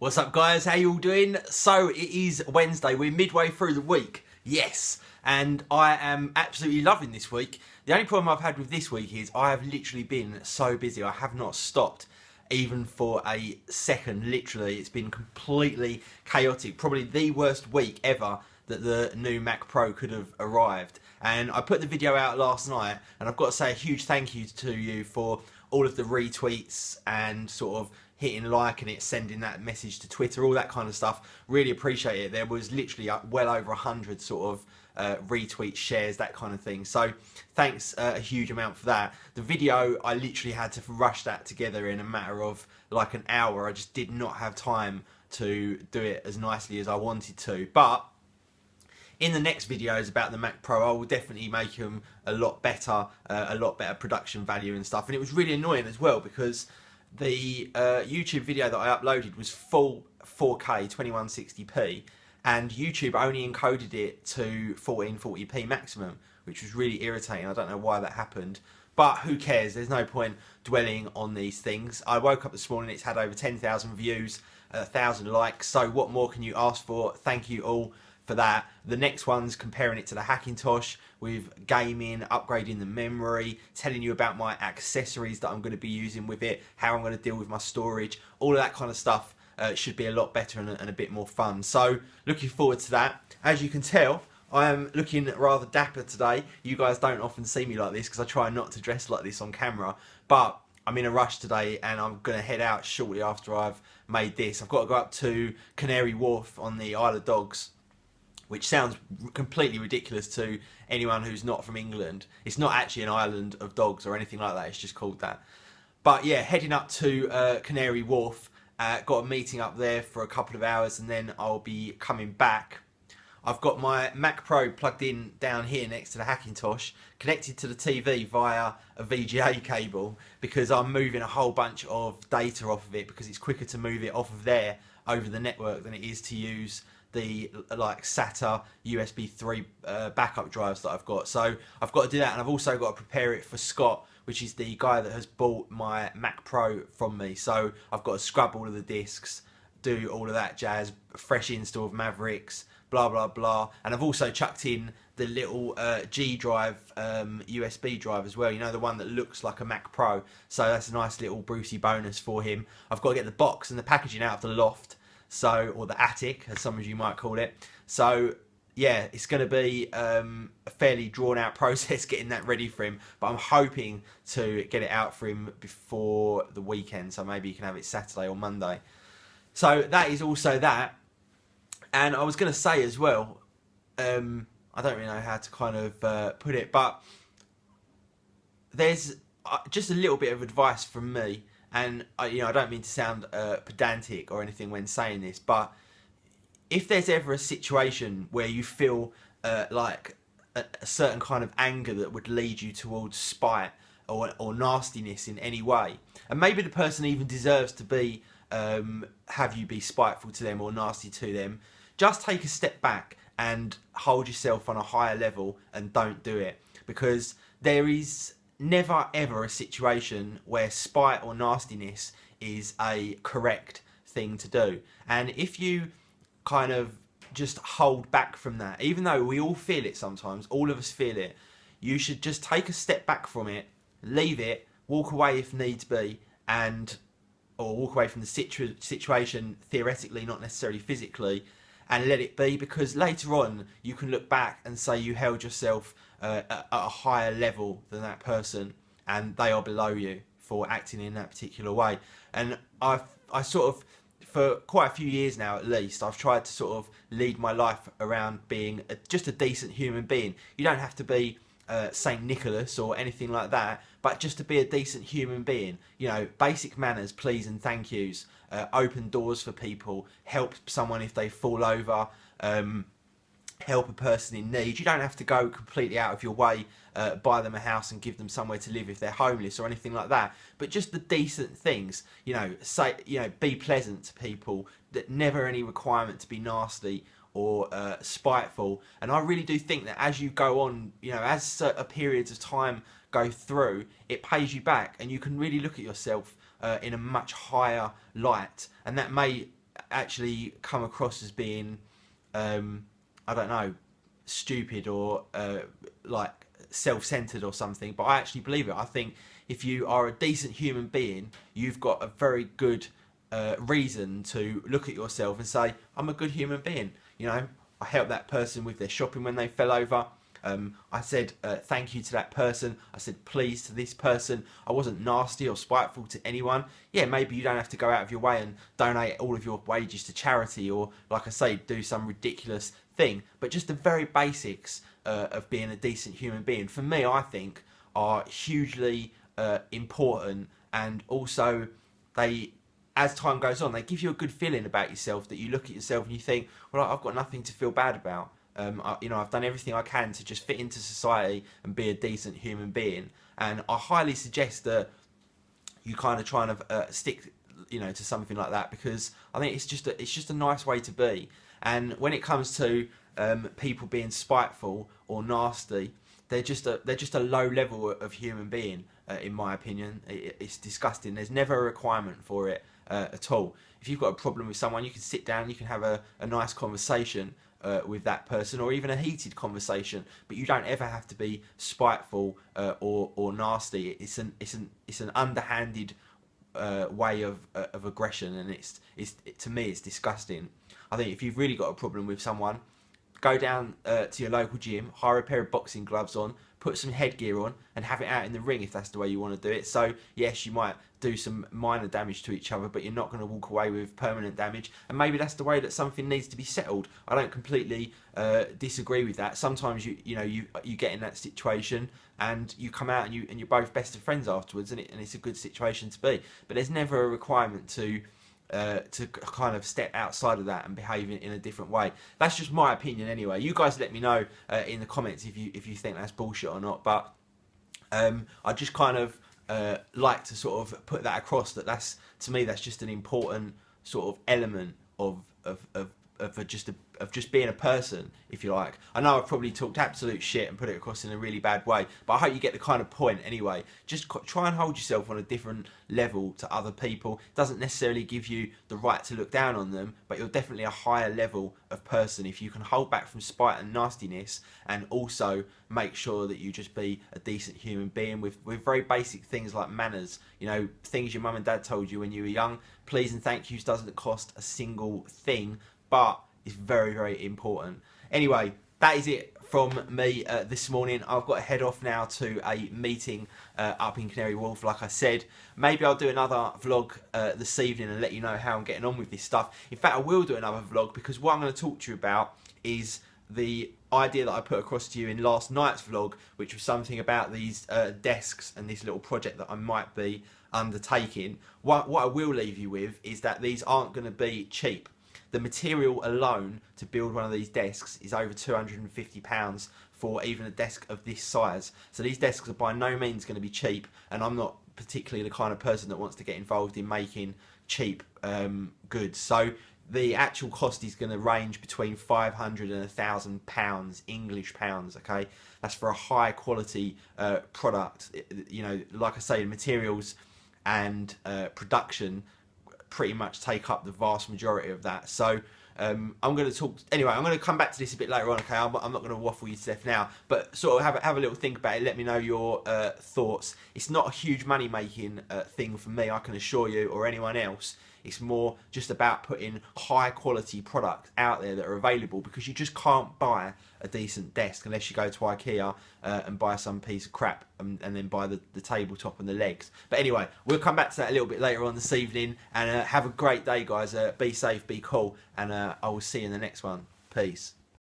What's up, guys? How you all doing? So it is Wednesday. We're midway through the week. Yes. And I am absolutely loving this week. The only problem I've had with this week is I have literally been so busy. I have not stopped even for a second. Literally, it's been completely chaotic. Probably the worst week ever that the new Mac Pro could have arrived. And I put the video out last night, and I've got to say a huge thank you to you for all of the retweets and sort of hitting like and it, sending that message to Twitter, all that kind of stuff. Really appreciate it. There was literally well over 100 sort of retweets, shares, that kind of thing. So thanks a huge amount for that. The video, I literally had to rush that together in a matter of like an hour. I just did not have time to do it as nicely as I wanted to. But in the next videos about the Mac Pro, I will definitely make them a lot better production value and stuff. And it was really annoying as well because the YouTube video that I uploaded was full 4K 2160p, and YouTube only encoded it to 1440p maximum, which was really irritating. I don't know why that happened, but who cares? There's no point dwelling on these things. I woke up this morning, it's had over 10,000 views, 1,000 likes, so what more can you ask for? Thank you all for that. The next one's comparing it to the Hackintosh with gaming, upgrading the memory, telling you about my accessories that I'm going to be using with it, how I'm going to deal with my storage, all of that kind of stuff. Should be a lot better and a bit more fun. So looking forward to that. As you can tell, I am looking rather dapper today. You guys don't often see me like this because I try not to dress like this on camera, but I'm in a rush today and I'm going to head out shortly after I've made this. I've got to go up to Canary Wharf on the Isle of Dogs, which sounds completely ridiculous to anyone who's not from England. It's not actually an island of dogs or anything like that, it's just called that. But yeah, heading up to Canary Wharf, got a meeting up there for a couple of hours and then I'll be coming back. I've got my Mac Pro plugged in down here next to the Hackintosh, connected to the TV via a VGA cable because I'm moving a whole bunch of data off of it because it's quicker to move it off of there over the network than it is to use the like SATA USB 3 backup drives that I've got. So I've got to do that, and I've also got to prepare it for Scott, which is the guy that has bought my Mac Pro from me. So I've got to scrub all of the discs, do all of that jazz, fresh install of Mavericks, blah blah blah. And I've also chucked in the little G drive USB drive as well, you know, the one that looks like a Mac Pro. So that's a nice little Brucey bonus for him. I've got to get the box and the packaging out of the loft, so, or the attic, as some of you might call it. So yeah, it's going to be a fairly drawn out process getting that ready for him, but I'm hoping to get it out for him before the weekend, so maybe you can have it Saturday or Monday. So that is also that. And I was going to say as well, I don't really know how to kind of put it, but there's just a little bit of advice from me. And you know, I don't mean to sound pedantic or anything when saying this, but if there's ever a situation where you feel like a certain kind of anger that would lead you towards spite or nastiness in any way, and maybe the person even deserves to be have you be spiteful to them or nasty to them, just take a step back and hold yourself on a higher level and don't do it, because there is never ever a situation where spite or nastiness is a correct thing to do. And if you kind of just hold back from that, even though we all feel it sometimes, all of us feel it, you should just take a step back from it, leave it, walk away if needs be, or walk away from the situation theoretically, not necessarily physically, and let it be, because later on you can look back and say you held yourself at a higher level than that person and they are below you for acting in that particular way. And I sort of, for quite a few years now at least, I've tried to sort of lead my life around being just a decent human being. You don't have to be Saint Nicholas or anything like that, but just to be a decent human being. You know, basic manners, please and thank yous, open doors for people, help someone if they fall over, help a person in need. You don't have to go completely out of your way, buy them a house and give them somewhere to live if they're homeless or anything like that. But just the decent things, you know, say, you know, be pleasant to people. That never any requirement to be nasty or spiteful. And I really do think that as you go on, you know, as periods of time go through, it pays you back, and you can really look at yourself in a much higher light. And that may actually come across as being, I don't know, stupid or like self-centered or something, but I actually believe it. I think if you are a decent human being, you've got a very good reason to look at yourself and say, I'm a good human being. You know, I helped that person with their shopping when they fell over. I said thank you to that person. I said please to this person. I wasn't nasty or spiteful to anyone. Yeah, maybe you don't have to go out of your way and donate all of your wages to charity, or, like I say, do some ridiculous thing. But just the very basics of being a decent human being, for me, I think, are hugely important. And also, they, as time goes on, they give you a good feeling about yourself, that you look at yourself and you think, well, I've got nothing to feel bad about. I've done everything I can to just fit into society and be a decent human being. And I highly suggest that you kind of try and stick, to something like that, because I think it's just a nice way to be. And when it comes to people being spiteful or nasty, they're just a low level of human being, in my opinion. It's disgusting. There's never a requirement for it at all. If you've got a problem with someone, you can sit down, you can have a nice conversation with that person, or even a heated conversation, but you don't ever have to be spiteful or nasty. It's an underhanded way of aggression, and to me it's disgusting. I think if you've really got a problem with someone, go down to your local gym, hire a pair of boxing gloves on, put some headgear on, and have it out in the ring if that's the way you want to do it. So yes, you might do some minor damage to each other, but you're not going to walk away with permanent damage. And maybe that's the way that something needs to be settled. I don't completely disagree with that. Sometimes you get in that situation and you come out and you're both best of friends afterwards, and it's a good situation to be. But there's never a requirement to kind of step outside of that and behave in a different way. That's just my opinion anyway. You guys let me know in the comments if you think that's bullshit or not. But I just kind of like to sort of put that across, that's, to me, that's just an important sort of element of just being a person, if you like. I know I've probably talked absolute shit and put it across in a really bad way, but I hope you get the kind of point anyway. Just try and hold yourself on a different level to other people. It doesn't necessarily give you the right to look down on them, but you're definitely a higher level of person if you can hold back from spite and nastiness, and also make sure that you just be a decent human being with very basic things like manners. Things your mum and dad told you when you were young. Please and thank yous doesn't cost a single thing, but it's very, very important. Anyway, that is it from me this morning. I've got to head off now to a meeting up in Canary Wharf, like I said. Maybe I'll do another vlog this evening and let you know how I'm getting on with this stuff. In fact, I will do another vlog, because what I'm going to talk to you about is the idea that I put across to you in last night's vlog, which was something about these desks and this little project that I might be undertaking. What I will leave you with is that these aren't going to be cheap. The material alone to build one of these desks is over £250 for even a desk of this size. So these desks are by no means going to be cheap, and I'm not particularly the kind of person that wants to get involved in making cheap goods. So the actual cost is going to range between £500 and £1,000 English pounds. Okay, that's for a high quality product. Like I say, the materials and production pretty much take up the vast majority of that. So I'm going to talk anyway. I'm going to come back to this a bit later on. Okay, I'm not going to waffle you to death now, but sort of have a little think about it. Let me know your thoughts. It's not a huge money making thing for me, I can assure you, or anyone else. It's more just about putting high quality products out there that are available, because you just can't buy a decent desk unless you go to IKEA and buy some piece of crap and then buy the tabletop and the legs. But anyway, we'll come back to that a little bit later on this evening, and have a great day, guys. Be safe, be cool, and I will see you in the next one. Peace.